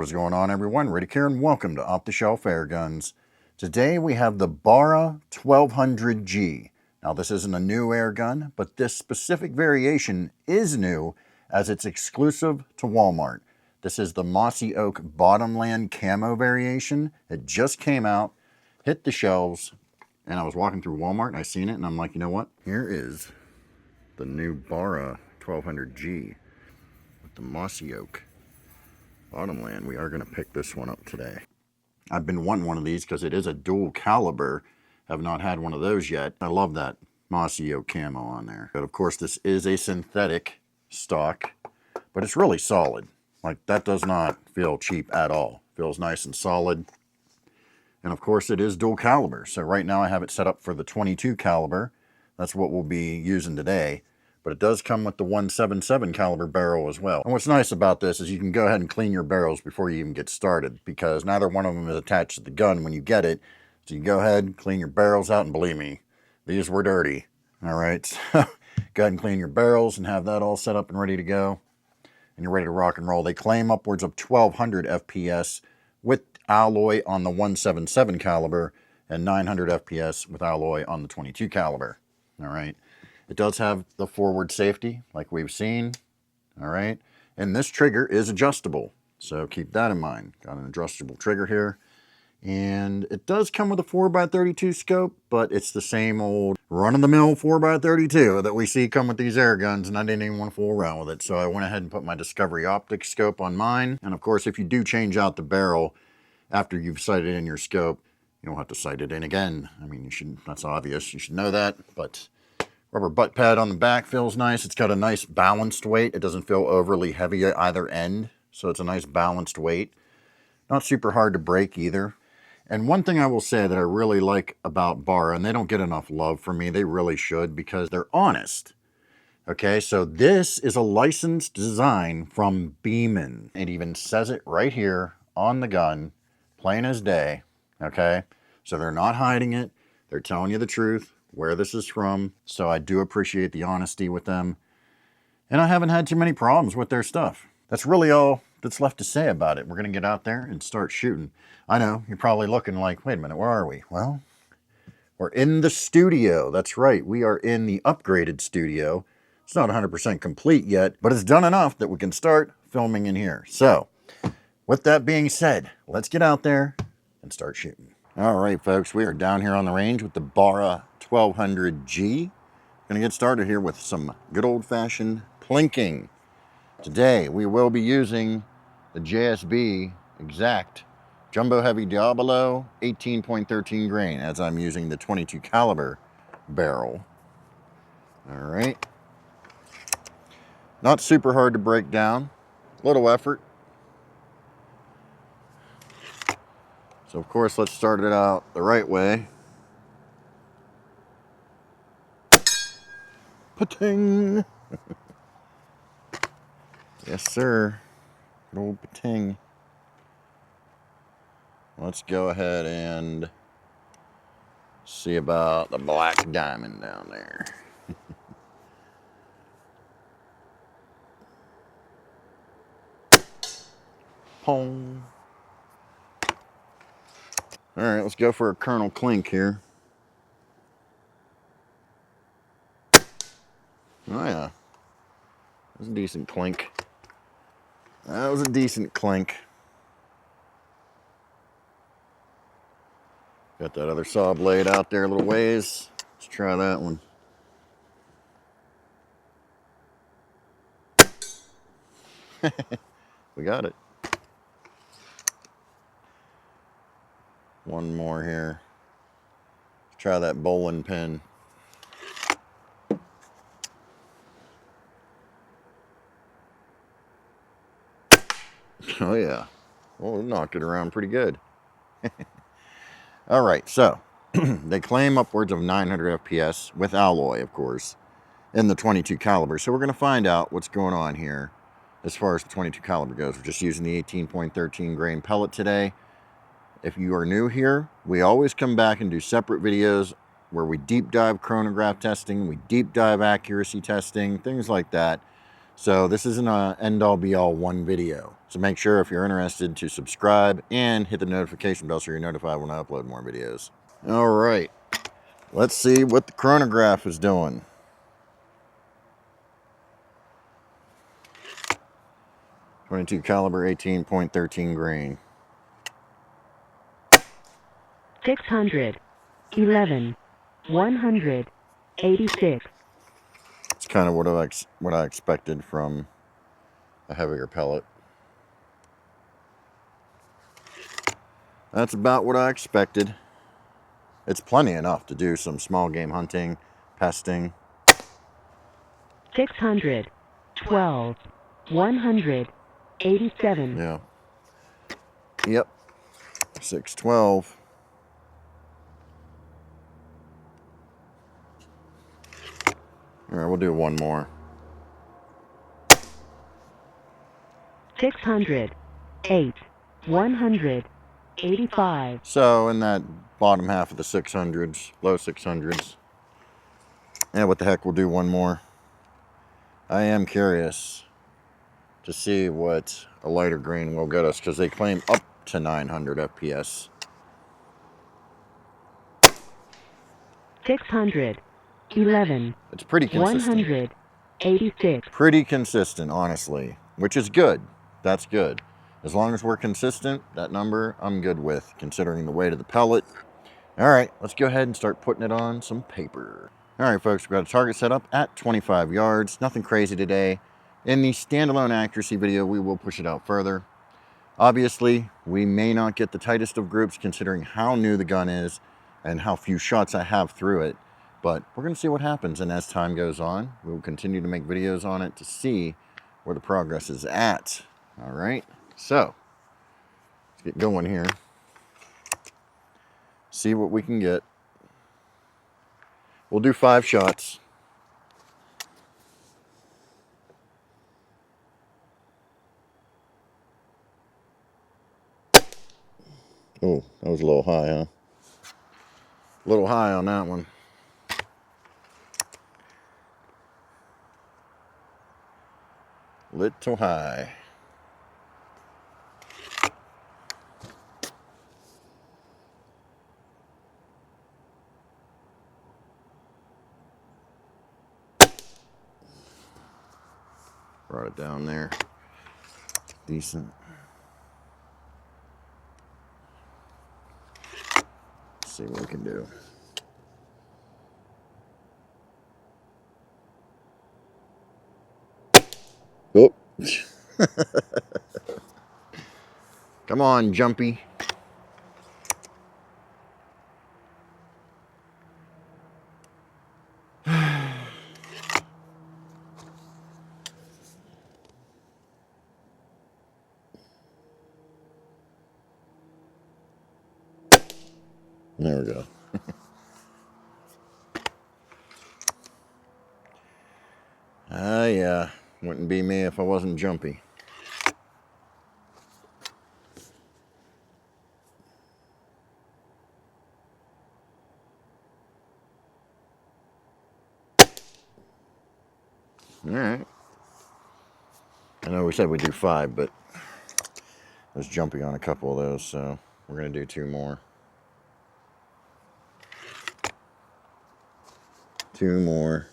What is going on, everyone? Riddict here, and welcome to Off the Shelf Airguns. Today we have the Barra 1200G. Now this isn't a new airgun, but this specific variation is new as it's exclusive to Walmart. This is the Mossy Oak Bottomland Camo variation. It just came out, hit the shelves, and I was walking through Walmart and I seen it and I'm like, you know what? Here is the new Barra 1200G with the Mossy Oak Bottomland. We are going to pick this one up today. I've been wanting one of these because it is a dual caliber. Have not had one of those yet. I love that Mossy Oak camo on there. But of course this is a synthetic stock, but it's really solid. Like, that does not feel cheap at all. Feels nice and solid. And of course it is dual caliber. So right now I have it set up for the 22 caliber. That's what we'll be using today. But it does come with the 177 caliber barrel as well. And what's nice about this is you can go ahead and clean your barrels before you even get started, because neither one of them is attached to the gun when you get it. So you go ahead, clean your barrels out, and believe me, these were dirty. All right, so go ahead and clean your barrels and have that all set up and ready to go. And you're ready to rock and roll. They claim upwards of 1200 FPS with alloy on the 177 caliber and 900 FPS with alloy on the 22 caliber. All right. It does have the forward safety, like we've seen, all right? And this trigger is adjustable, so keep that in mind. Got an adjustable trigger here. And it does come with a 4x32 scope, but it's the same old run-of-the-mill 4x32 that we see come with these air guns, and I didn't even want to fool around with it. So I went ahead and put my Discovery Optic scope on mine. And of course, if you do change out the barrel after you've sighted in your scope, you don't have to sight it in again. I mean, you should, that's obvious. You should know that, but rubber butt pad on the back feels nice. It's got a nice balanced weight. It doesn't feel overly heavy at either end, so it's a nice balanced weight. Not super hard to break either. And one thing I will say that I really like about Barra, and they don't get enough love from me, they really should, because they're honest. Okay, so this is a licensed design from Beeman. It even says it right here on the gun, plain as day. Okay, so they're not hiding it. They're telling you the truth, where this is from. So I do appreciate the honesty with them. And I haven't had too many problems with their stuff. That's really all that's left to say about it. We're going to get out there and start shooting. I know, you're probably looking like, wait a minute, where are we? Well, we're in the studio. That's right, we are in the upgraded studio. It's not 100% complete yet, but it's done enough that we can start filming in here. So, with that being said, let's get out there and start shooting. All right, folks, we are down here on the range with the Barra 1200G. Gonna get started here with some good old-fashioned plinking. Today, we will be using the JSB Exact Jumbo Heavy Diablo 18.13 grain, as I'm using the 22 caliber barrel. All right. Not super hard to break down. Little effort. So of course, let's start it out the right way. Pating! Yes, sir. Good old pating. Let's go ahead and see about the black diamond down there. Pong. All right, let's go for a Colonel Clink here. Oh yeah, that was a decent clink. That was a decent clink. Got that other saw blade out there a little ways. Let's try that one. We got it. One more here. Let's try that bowling pin. Oh yeah. Well, it knocked it around pretty good. All right, so they claim upwards of 900 FPS with alloy, of course, in the 22 caliber. So we're going to find out what's going on here as far as the 22 caliber goes. We're just using the 18.13 grain pellet today. If you are new here, we always come back and do separate videos where we deep dive chronograph testing, we deep dive accuracy testing, things like that. So this isn't an end-all be-all one video. So make sure if you're interested to subscribe and hit the notification bell so you're notified when I upload more videos. All right, let's see what the chronograph is doing. .22 caliber, 18.13 grain. 600, 11, 186. It's kind of what I expected from a heavier pellet. That's about what I expected. It's plenty enough to do some small game hunting, pesting. 600, 12, 187. Yeah. Yep. 612. All right, we'll do one more. 600, 8, 185. So in that bottom half of the 600s, low 600s. Yeah, what the heck, we'll do one more. I am curious to see what a lighter green will get us because they claim up to 900 FPS. 600, 11. It's pretty consistent. 186. Pretty consistent, honestly, which is good. That's good. As long as we're consistent, that number I'm good with, considering the weight of the pellet. All right, let's go ahead and start putting it on some paper. All right, folks, we've got a target set up at 25 yards. Nothing crazy today. In the standalone accuracy video, we will push it out further. Obviously, we may not get the tightest of groups considering how new the gun is and how few shots I have through it. But we're going to see what happens, and as time goes on, we will continue to make videos on it to see where the progress is at. All right, so let's get going here. See what we can get. We'll do 5 shots. Oh, that was a little high, huh? A little high on that one. Little high. Brought it down there. Decent. Let's see what we can do. Oh. Come on, Jumpy. There we go. Yeah, wouldn't be me if I wasn't jumpy. All right. I know we said we'd do 5, but I was jumpy on a couple of those, so we're going to do 2 more. 2 more.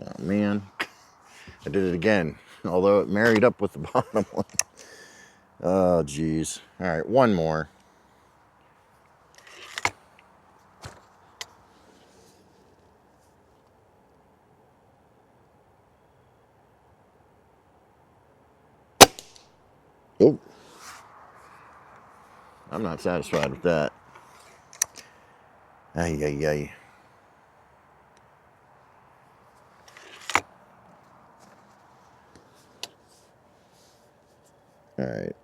Oh, man. I did it again, although it married up with the bottom one. Oh, geez. All right, 1 more. Oh. I'm not satisfied with that. Ay, ay, ay. All right.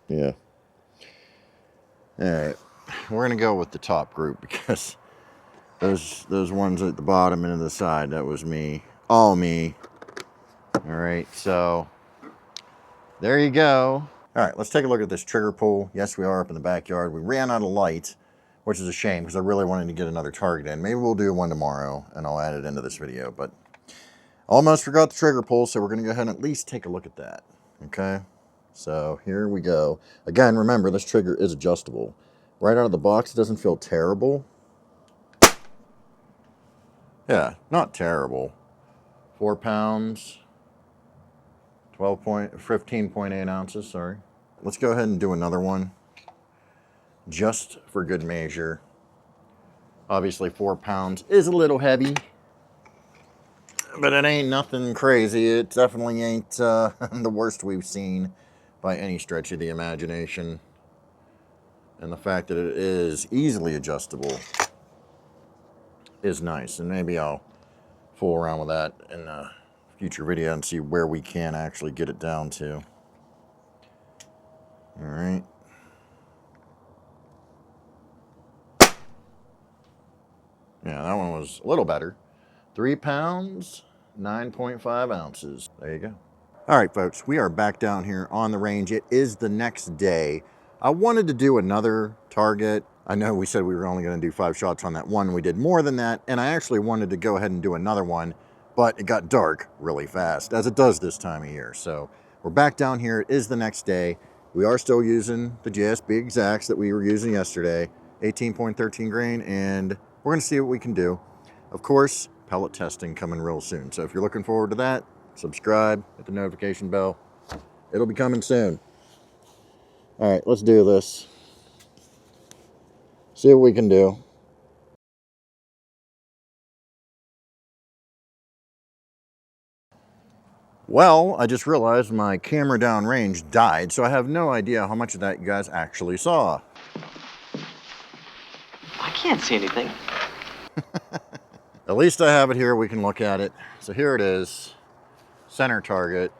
Yeah. All right. We're going to go with the top group because Those ones at the bottom and to the side, that was me. All me. All right, so there you go. All right, let's take a look at this trigger pull. Yes, we are up in the backyard. We ran out of light, which is a shame because I really wanted to get another target in. Maybe we'll do one tomorrow and I'll add it into this video, but almost forgot the trigger pull, so we're gonna go ahead and at least take a look at that, okay? So here we go. Again, remember, this trigger is adjustable. Right out of the box, it doesn't feel terrible. Yeah, not terrible. 4 pounds, 15.8 ounces, sorry. Let's go ahead and do another one, just for good measure. Obviously 4 pounds is a little heavy, but it ain't nothing crazy. It definitely ain't the worst we've seen by any stretch of the imagination. And the fact that it is easily adjustable is nice. And maybe I'll fool around with that in a future video and see where we can actually get it down to. All right. Yeah, that one was a little better. 3 pounds, 9.5 ounces. There you go. All right, folks, we are back down here on the range. It is the next day. I wanted to do another target. I know we said we were only going to do 5 shots on that one. We did more than that, and I actually wanted to go ahead and do another one, but it got dark really fast, as it does this time of year. So we're back down here. It is the next day. We are still using the JSB exacts that we were using yesterday, 18.13 grain, and we're going to see what we can do. Of course, pellet testing coming real soon. So if you're looking forward to that, subscribe, hit the notification bell. It'll be coming soon. All right, let's do this. See what we can do. Well, I just realized my camera downrange died, so I have no idea how much of that you guys actually saw. I can't see anything. At least I have it here. We can look at it. So here it is. Center target.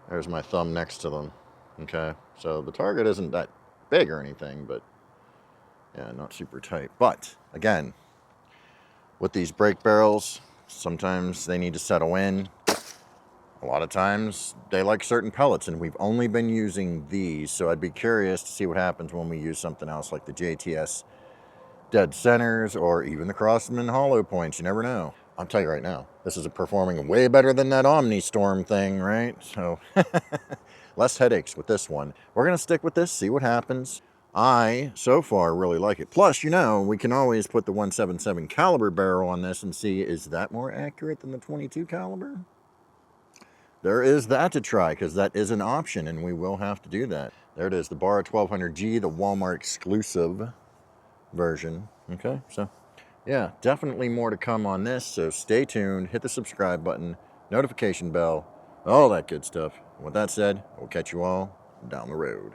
There's my thumb next to them. Okay, so the target isn't that big or anything, but yeah, not super tight. But again, with these brake barrels, sometimes they need to settle in. A lot of times they like certain pellets, and we've only been using these, so I'd be curious to see what happens when we use something else like the JTS dead centers or even the Crossman hollow points. You never know. I'll tell you right now, this is performing way better than that Omni Storm thing, right? So less headaches with this one. We're gonna stick with this, see what happens. I, so far, really like it. Plus, you know, we can always put the 177 caliber barrel on this and see, is that more accurate than the 22 caliber? There is that to try, because that is an option, and we will have to do that. There it is, the Barra 1200G, the Walmart exclusive version. Okay, so yeah, definitely more to come on this, so stay tuned, hit the subscribe button, notification bell, all that good stuff. With that said, we'll catch you all down the road.